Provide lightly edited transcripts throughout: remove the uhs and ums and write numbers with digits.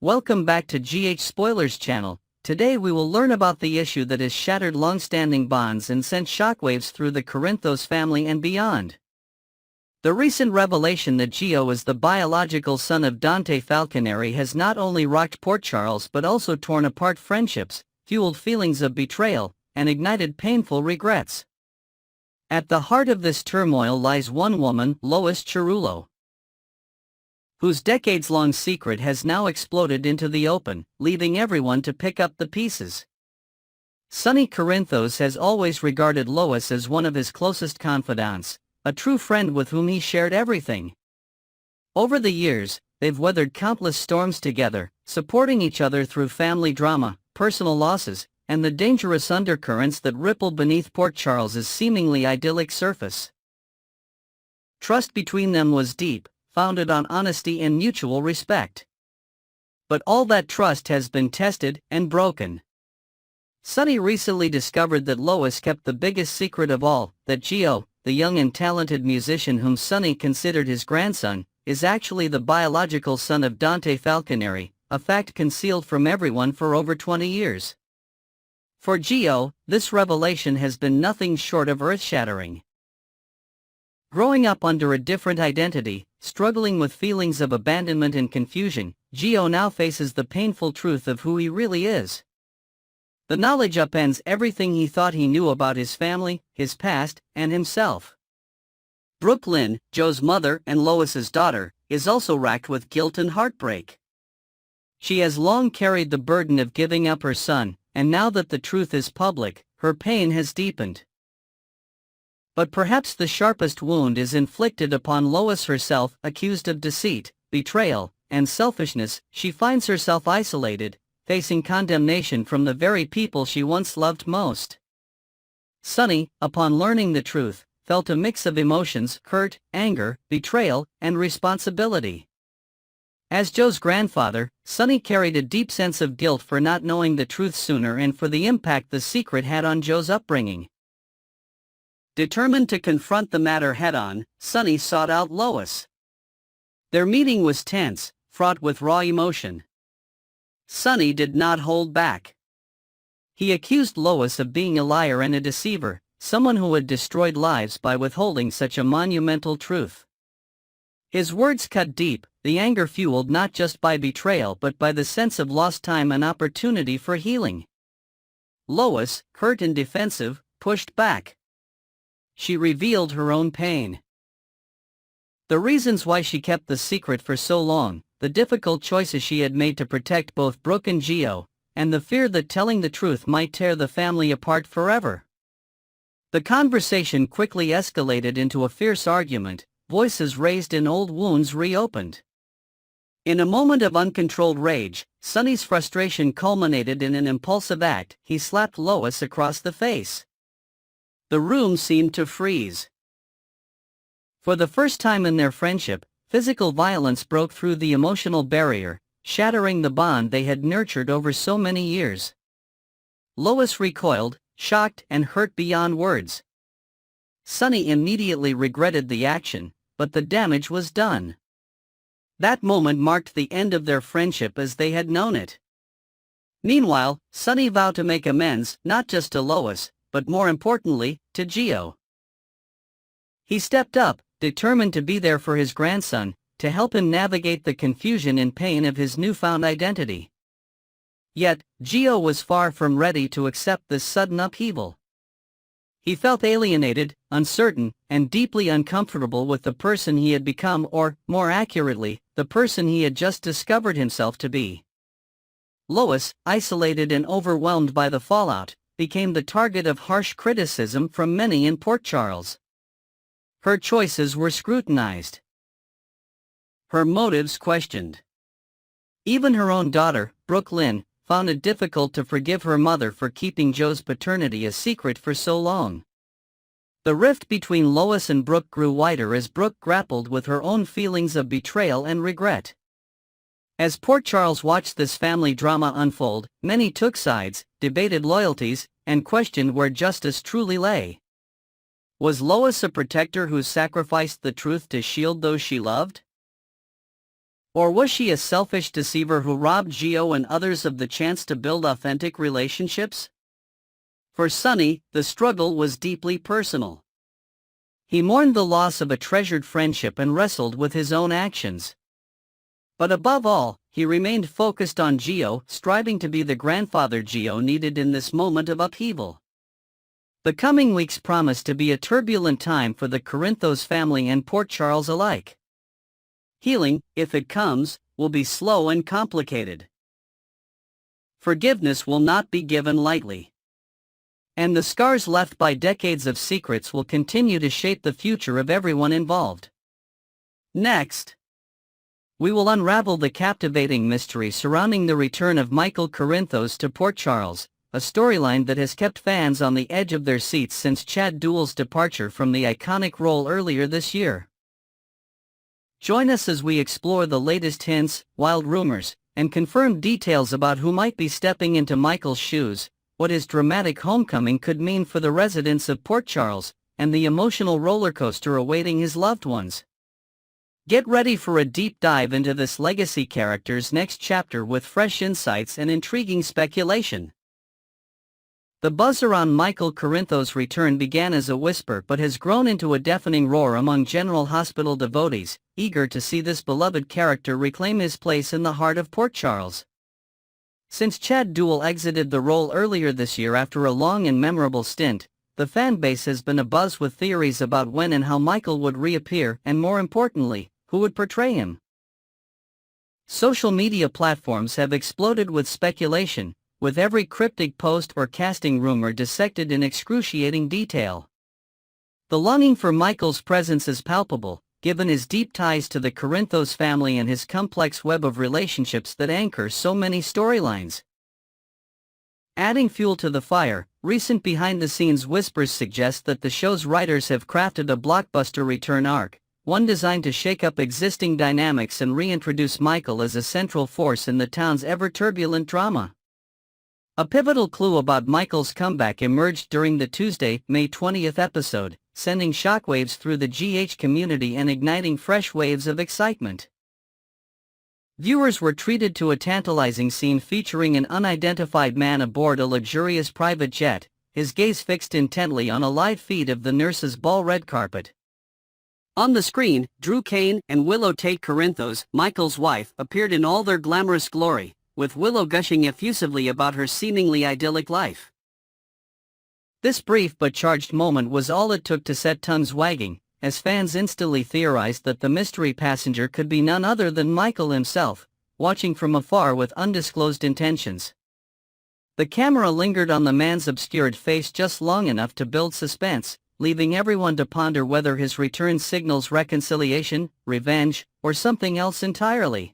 Welcome back to GH Spoilers channel. Today we will learn about the issue that has shattered long-standing bonds and sent shockwaves through the Corinthos family and beyond. The recent revelation that Gio is the biological son of Dante Falconeri has not only rocked Port Charles but also torn apart friendships, fueled feelings of betrayal, and ignited painful regrets. At the heart of this turmoil lies one woman, Lois Cerullo, whose decades-long secret has now exploded into the open, leaving everyone to pick up the pieces. Sonny Corinthos has always regarded Lois as one of his closest confidants, a true friend with whom he shared everything. Over the years, they've weathered countless storms together, supporting each other through family drama, personal losses, and the dangerous undercurrents that ripple beneath Port Charles's seemingly idyllic surface. Trust between them was deep, founded on honesty and mutual respect. But all that trust has been tested and broken. Sonny recently discovered that Lois kept the biggest secret of all, that Gio, the young and talented musician whom Sonny considered his grandson, is actually the biological son of Dante Falconeri, a fact concealed from everyone for over 20 years. For Gio, this revelation has been nothing short of earth-shattering. Growing up under a different identity, struggling with feelings of abandonment and confusion, Gio now faces the painful truth of who he really is. The knowledge upends everything he thought he knew about his family, his past, and himself. Brooklyn, Joe's mother and Lois's daughter, is also racked with guilt and heartbreak. She has long carried the burden of giving up her son, and now that the truth is public, her pain has deepened. But perhaps the sharpest wound is inflicted upon Lois herself. Accused of deceit, betrayal, and selfishness, she finds herself isolated, facing condemnation from the very people she once loved most. Sonny, upon learning the truth, felt a mix of emotions: hurt, anger, betrayal, and responsibility. As Joe's grandfather, Sonny carried a deep sense of guilt for not knowing the truth sooner and for the impact the secret had on Joe's upbringing. Determined to confront the matter head-on, Sonny sought out Lois. Their meeting was tense, fraught with raw emotion. Sonny did not hold back. He accused Lois of being a liar and a deceiver, someone who had destroyed lives by withholding such a monumental truth. His words cut deep, the anger fueled not just by betrayal but by the sense of lost time and opportunity for healing. Lois, hurt and defensive, pushed back. She revealed her own pain. The reasons why she kept the secret for so long, the difficult choices she had made to protect both Brooke and Gio, and the fear that telling the truth might tear the family apart forever. The conversation quickly escalated into a fierce argument, voices raised and old wounds reopened. In a moment of uncontrolled rage, Sonny's frustration culminated in an impulsive act. He slapped Lois across the face. The room seemed to freeze. For the first time in their friendship, physical violence broke through the emotional barrier, shattering the bond they had nurtured over so many years. Lois recoiled, shocked and hurt beyond words. Sonny immediately regretted the action, but the damage was done. That moment marked the end of their friendship as they had known it. Meanwhile, Sonny vowed to make amends, not just to Lois, but more importantly, to Gio. He stepped up, determined to be there for his grandson, to help him navigate the confusion and pain of his newfound identity. Yet, Gio was far from ready to accept this sudden upheaval. He felt alienated, uncertain, and deeply uncomfortable with the person he had become, or, more accurately, the person he had just discovered himself to be. Lois, isolated and overwhelmed by the fallout, became the target of harsh criticism from many in Port Charles. Her choices were scrutinized. Her motives questioned. Even her own daughter, Brooklyn, found it difficult to forgive her mother for keeping Joe's paternity a secret for so long. The rift between Lois and Brooke grew wider as Brooke grappled with her own feelings of betrayal and regret. As Port Charles watched this family drama unfold, many took sides, debated loyalties, and questioned where justice truly lay. Was Lois a protector who sacrificed the truth to shield those she loved? Or was she a selfish deceiver who robbed Gio and others of the chance to build authentic relationships? For Sonny, the struggle was deeply personal. He mourned the loss of a treasured friendship and wrestled with his own actions. But above all, he remained focused on Gio, striving to be the grandfather Gio needed in this moment of upheaval. The coming weeks promise to be a turbulent time for the Corinthos family and Port Charles alike. Healing, if it comes, will be slow and complicated. Forgiveness will not be given lightly. And the scars left by decades of secrets will continue to shape the future of everyone involved. Next, we will unravel the captivating mystery surrounding the return of Michael Corinthos to Port Charles, a storyline that has kept fans on the edge of their seats since Chad Duell's departure from the iconic role earlier this year. Join us as we explore the latest hints, wild rumors, and confirmed details about who might be stepping into Michael's shoes, what his dramatic homecoming could mean for the residents of Port Charles, and the emotional rollercoaster awaiting his loved ones. Get ready for a deep dive into this legacy character's next chapter with fresh insights and intriguing speculation. The buzz around Michael Corinthos' return began as a whisper but has grown into a deafening roar among General Hospital devotees, eager to see this beloved character reclaim his place in the heart of Port Charles. Since Chad Duell exited the role earlier this year after a long and memorable stint, the fanbase has been abuzz with theories about when and how Michael would reappear and, more importantly, who would portray him. Social media platforms have exploded with speculation, with every cryptic post or casting rumor dissected in excruciating detail. The longing for Michael's presence is palpable, given his deep ties to the Corinthos family and his complex web of relationships that anchor so many storylines. Adding fuel to the fire, recent behind-the-scenes whispers suggest that the show's writers have crafted a blockbuster return arc, one designed to shake up existing dynamics and reintroduce Michael as a central force in the town's ever-turbulent drama. A pivotal clue about Michael's comeback emerged during the Tuesday, May 20th episode, sending shockwaves through the GH community and igniting fresh waves of excitement. Viewers were treated to a tantalizing scene featuring an unidentified man aboard a luxurious private jet, his gaze fixed intently on a live feed of the nurse's ball red carpet. On the screen, Cain and Willow Tate Corinthos, Michael's wife, appeared in all their glamorous glory, with Willow gushing effusively about her seemingly idyllic life. This brief but charged moment was all it took to set tongues wagging, as fans instantly theorized that the mystery passenger could be none other than Michael himself, watching from afar with undisclosed intentions. The camera lingered on the man's obscured face just long enough to build suspense, leaving everyone to ponder whether his return signals reconciliation, revenge, or something else entirely.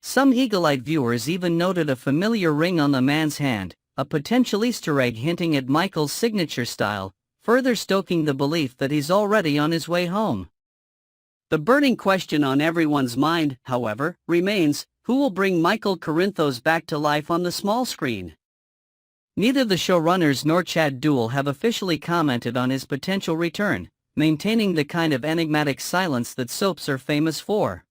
Some eagle-eyed viewers even noted a familiar ring on the man's hand, a potential Easter egg hinting at Michael's signature style, further stoking the belief that he's already on his way home. The burning question on everyone's mind, however, remains, who will bring Michael Corinthos back to life on the small screen? Neither the showrunners nor Chad Duell have officially commented on his potential return, maintaining the kind of enigmatic silence that soaps are famous for.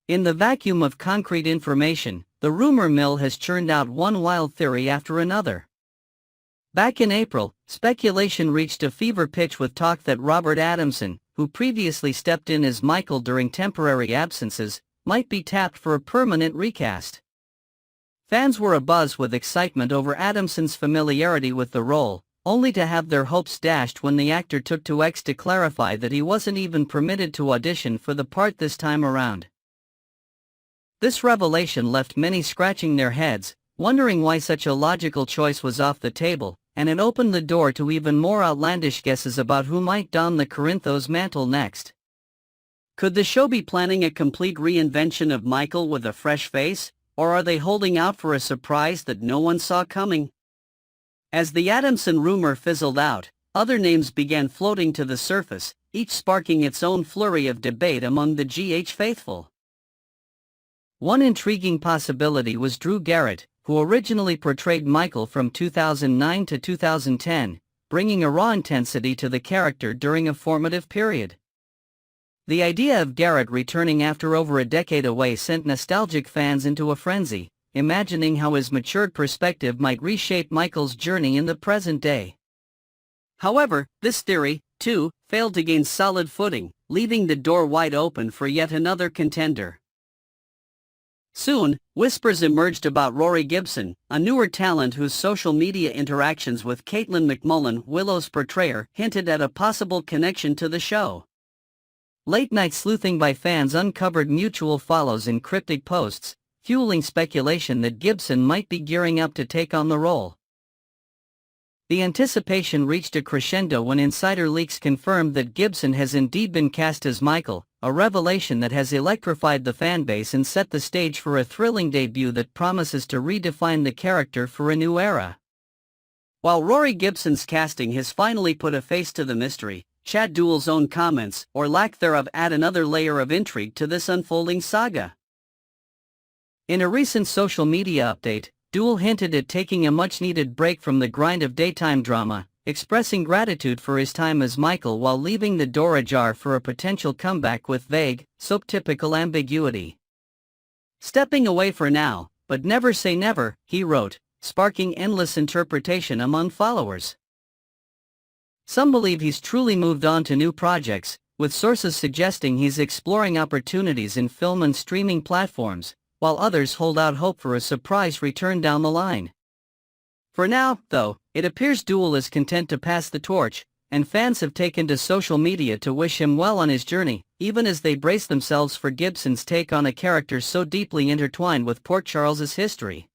In the vacuum of concrete information, the rumor mill has churned out one wild theory after another. Back in April, speculation reached a fever pitch with talk that Robert Adamson, who previously stepped in as Michael during temporary absences, might be tapped for a permanent recast. Fans were abuzz with excitement over Adamson's familiarity with the role, only to have their hopes dashed when the actor took to X to clarify that he wasn't even permitted to audition for the part this time around. This revelation left many scratching their heads, wondering why such a logical choice was off the table, and it opened the door to even more outlandish guesses about who might don the Corinthos mantle next. Could the show be planning a complete reinvention of Michael with a fresh face, or are they holding out for a surprise that no one saw coming? As the Adamson rumor fizzled out, other names began floating to the surface, each sparking its own flurry of debate among the GH faithful. One intriguing possibility was Drew Garrett, who originally portrayed Michael from 2009 to 2010, bringing a raw intensity to the character during a formative period. The idea of Garrett returning after over a decade away sent nostalgic fans into a frenzy, imagining how his matured perspective might reshape Michael's journey in the present day. However, this theory, too, failed to gain solid footing, leaving the door wide open for yet another contender. Soon, whispers emerged about Rory Gibson, a newer talent whose social media interactions with Caitlin McMullen, Willow's portrayer, hinted at a possible connection to the show. Late-night sleuthing by fans uncovered mutual follows in cryptic posts, fueling speculation that Gibson might be gearing up to take on the role. The anticipation reached a crescendo when insider leaks confirmed that Gibson has indeed been cast as Michael, a revelation that has electrified the fanbase and set the stage for a thrilling debut that promises to redefine the character for a new era. While Rory Gibson's casting has finally put a face to the mystery, Chad Duell's own comments, or lack thereof, add another layer of intrigue to this unfolding saga. In a recent social media update, Duell hinted at taking a much-needed break from the grind of daytime drama, expressing gratitude for his time as Michael while leaving the door ajar for a potential comeback with vague, soap-typical ambiguity. "Stepping away for now, but never say never," he wrote, sparking endless interpretation among followers. Some believe he's truly moved on to new projects, with sources suggesting he's exploring opportunities in film and streaming platforms, while others hold out hope for a surprise return down the line. For now, though, it appears Duell is content to pass the torch, and fans have taken to social media to wish him well on his journey, even as they brace themselves for Gibson's take on a character so deeply intertwined with Port Charles's history.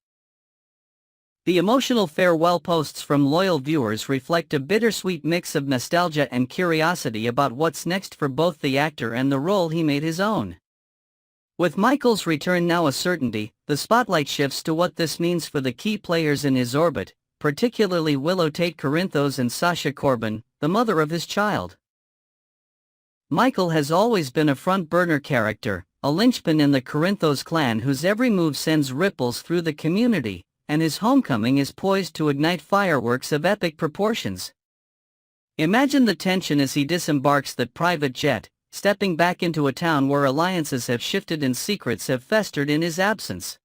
The emotional farewell posts from loyal viewers reflect a bittersweet mix of nostalgia and curiosity about what's next for both the actor and the role he made his own. With Michael's return now a certainty, the spotlight shifts to what this means for the key players in his orbit, particularly Willow Tate Corinthos and Sasha Corbin, the mother of his child. Michael has always been a front-burner character, a linchpin in the Corinthos clan whose every move sends ripples through the community, and his homecoming is poised to ignite fireworks of epic proportions. Imagine the tension as he disembarks that private jet, stepping back into a town where alliances have shifted and secrets have festered in his absence.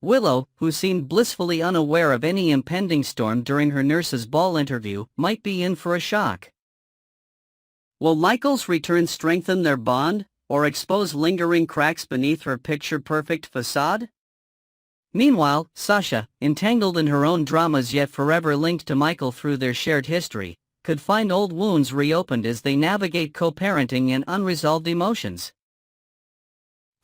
Willow, who seemed blissfully unaware of any impending storm during her nurse's ball interview, might be in for a shock. Will Michael's return strengthen their bond, or expose lingering cracks beneath her picture-perfect facade? Meanwhile, Sasha, entangled in her own dramas yet forever linked to Michael through their shared history, could find old wounds reopened as they navigate co-parenting and unresolved emotions.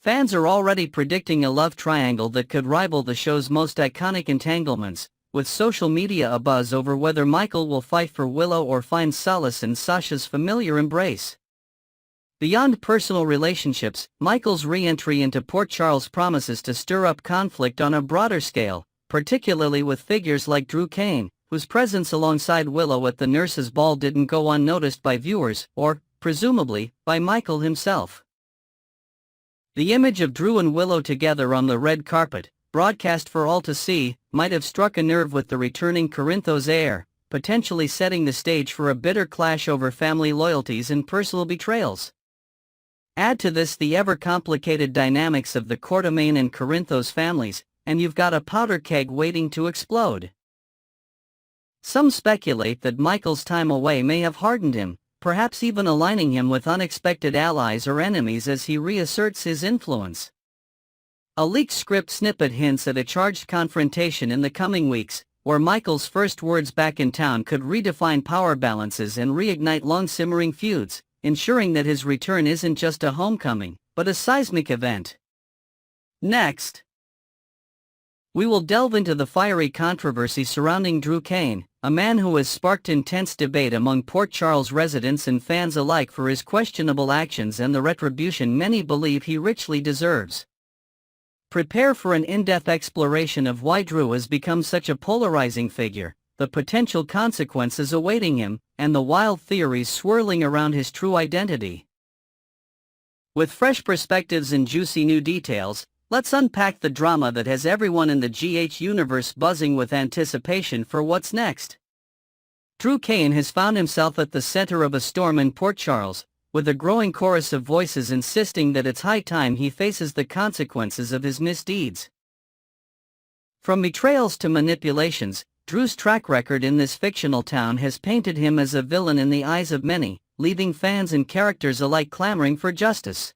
Fans are already predicting a love triangle that could rival the show's most iconic entanglements, with social media abuzz over whether Michael will fight for Willow or find solace in Sasha's familiar embrace. Beyond personal relationships, Michael's re-entry into Port Charles promises to stir up conflict on a broader scale, particularly with figures like Drew Cain, whose presence alongside Willow at the nurse's ball didn't go unnoticed by viewers, or, presumably, by Michael himself. The image of Drew and Willow together on the red carpet, broadcast for all to see, might have struck a nerve with the returning Corinthos heir, potentially setting the stage for a bitter clash over family loyalties and personal betrayals. Add to this the ever-complicated dynamics of the Courtemain and Corinthos families, and you've got a powder keg waiting to explode. Some speculate that Michael's time away may have hardened him, perhaps even aligning him with unexpected allies or enemies as he reasserts his influence. A leaked script snippet hints at a charged confrontation in the coming weeks, where Michael's first words back in town could redefine power balances and reignite long-simmering feuds, ensuring that his return isn't just a homecoming, but a seismic event. Next, we will delve into the fiery controversy surrounding Drew Cain, a man who has sparked intense debate among Port Charles residents and fans alike for his questionable actions and the retribution many believe he richly deserves. Prepare for an in-depth exploration of why Drew has become such a polarizing figure, the potential consequences awaiting him, and the wild theories swirling around his true identity. With fresh perspectives and juicy new details, let's unpack the drama that has everyone in the GH universe buzzing with anticipation for what's next. Drew Cain has found himself at the center of a storm in Port Charles, with a growing chorus of voices insisting that it's high time he faces the consequences of his misdeeds. From betrayals to manipulations, Drew's track record in this fictional town has painted him as a villain in the eyes of many, leaving fans and characters alike clamoring for justice.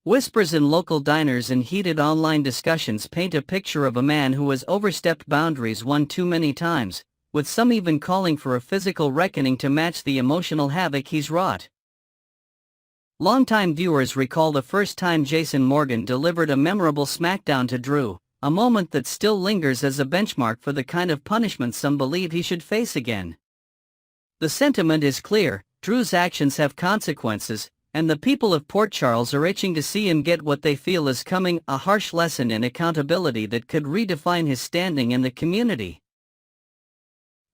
Whispers in local diners and heated online discussions paint a picture of a man who has overstepped boundaries one too many times, with some even calling for a physical reckoning to match the emotional havoc he's wrought. Longtime viewers recall the first time Jason Morgan delivered a memorable smackdown to Drew, a moment that still lingers as a benchmark for the kind of punishment some believe he should face again. The sentiment is clear: Drew's actions have consequences, and the people of Port Charles are itching to see him get what they feel is coming, a harsh lesson in accountability that could redefine his standing in the community.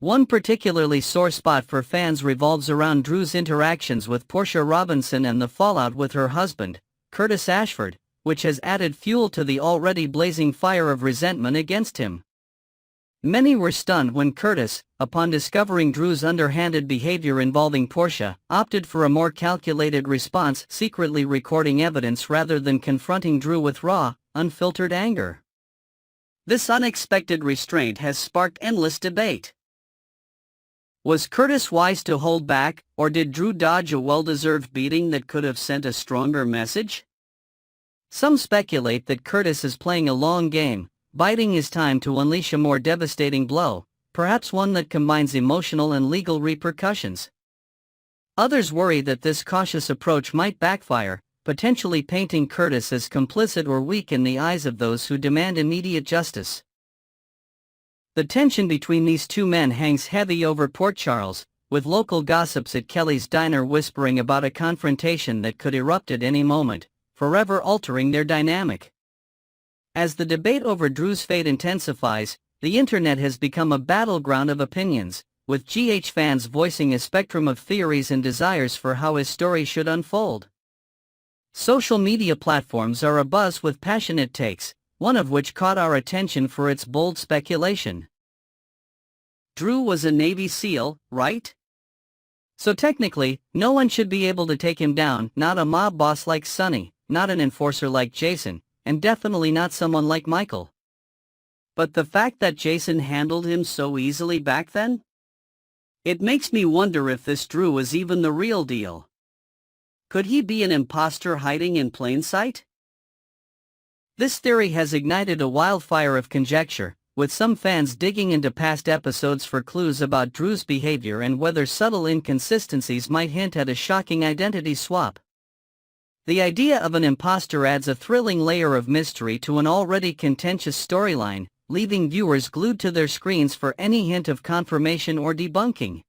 One particularly sore spot for fans revolves around Drew's interactions with Portia Robinson and the fallout with her husband, Curtis Ashford, which has added fuel to the already blazing fire of resentment against him. Many were stunned when Curtis, upon discovering Drew's underhanded behavior involving Portia, opted for a more calculated response, secretly recording evidence rather than confronting Drew with raw, unfiltered anger. This unexpected restraint has sparked endless debate. Was Curtis wise to hold back, or did Drew dodge a well-deserved beating that could have sent a stronger message? Some speculate that Curtis is playing a long game, biding his time to unleash a more devastating blow, perhaps one that combines emotional and legal repercussions. Others worry that this cautious approach might backfire, potentially painting Curtis as complicit or weak in the eyes of those who demand immediate justice. The tension between these two men hangs heavy over Port Charles, with local gossips at Kelly's Diner whispering about a confrontation that could erupt at any moment, forever altering their dynamic. As the debate over Drew's fate intensifies, the internet has become a battleground of opinions, with GH fans voicing a spectrum of theories and desires for how his story should unfold. Social media platforms are abuzz with passionate takes, one of which caught our attention for its bold speculation. Drew was a Navy SEAL, right? So technically, no one should be able to take him down, not a mob boss like Sonny, not an enforcer like Jason, and definitely not someone like Michael. But the fact that Jason handled him so easily back then? It makes me wonder if this Drew is even the real deal. Could he be an imposter hiding in plain sight? This theory has ignited a wildfire of conjecture, with some fans digging into past episodes for clues about Drew's behavior and whether subtle inconsistencies might hint at a shocking identity swap. The idea of an imposter adds a thrilling layer of mystery to an already contentious storyline, leaving viewers glued to their screens for any hint of confirmation or debunking.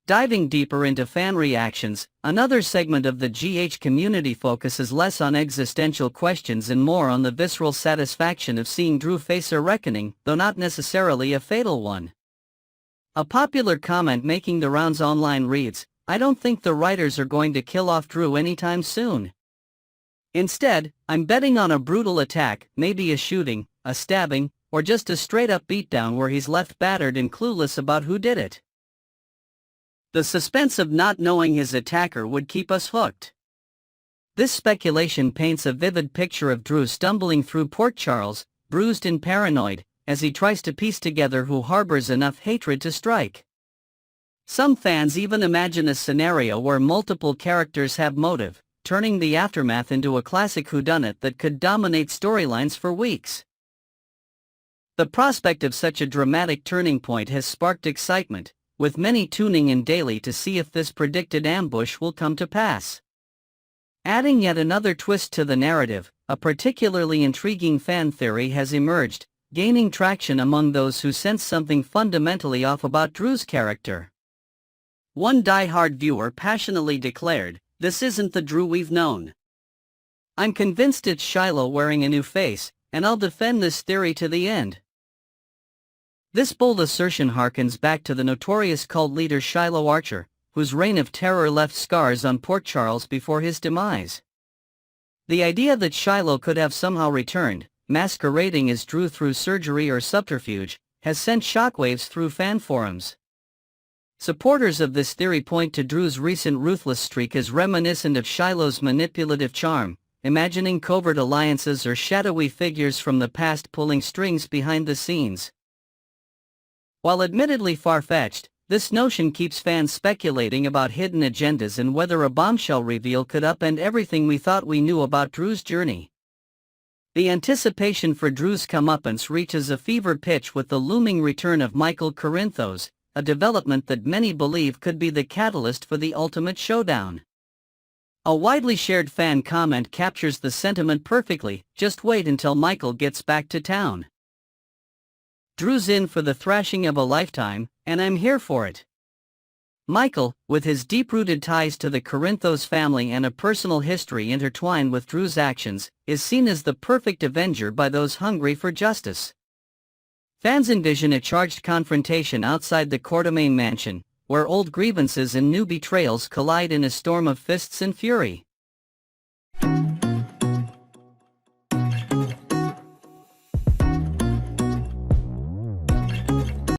Diving deeper into fan reactions, another segment of the GH community focuses less on existential questions and more on the visceral satisfaction of seeing Drew face a reckoning, though not necessarily a fatal one. A popular comment making the rounds online reads, "I don't think the writers are going to kill off Drew anytime soon. Instead, I'm betting on a brutal attack, maybe a shooting, a stabbing, or just a straight-up beatdown where he's left battered and clueless about who did it." The suspense of not knowing his attacker would keep us hooked. This speculation paints a vivid picture of Drew stumbling through Port Charles, bruised and paranoid, as he tries to piece together who harbors enough hatred to strike. Some fans even imagine a scenario where multiple characters have motive, turning the aftermath into a classic whodunit that could dominate storylines for weeks. The prospect of such a dramatic turning point has sparked excitement, with many tuning in daily to see if this predicted ambush will come to pass. Adding yet another twist to the narrative, a particularly intriguing fan theory has emerged, gaining traction among those who sense something fundamentally off about Drew's character. One die-hard viewer passionately declared, "This isn't the Drew we've known. I'm convinced it's Shiloh wearing a new face, and I'll defend this theory to the end." This bold assertion harkens back to the notorious cult leader Shiloh Archer, whose reign of terror left scars on Port Charles before his demise. The idea that Shiloh could have somehow returned, masquerading as Drew through surgery or subterfuge, has sent shockwaves through fan forums. Supporters of this theory point to Drew's recent ruthless streak as reminiscent of Shiloh's manipulative charm, imagining covert alliances or shadowy figures from the past pulling strings behind the scenes. While admittedly far-fetched, this notion keeps fans speculating about hidden agendas and whether a bombshell reveal could upend everything we thought we knew about Drew's journey. The anticipation for Drew's comeuppance reaches a fever pitch with the looming return of Michael Corinthos, a development that many believe could be the catalyst for the ultimate showdown. A widely shared fan comment captures the sentiment perfectly: "Just wait until Michael gets back to town. Drew's in for the thrashing of a lifetime, and I'm here for it." Michael, with his deep-rooted ties to the Corinthos family and a personal history intertwined with Drew's actions, is seen as the perfect avenger by those hungry for justice. Fans envision a charged confrontation outside the Courtemain mansion, where old grievances and new betrayals collide in a storm of fists and fury.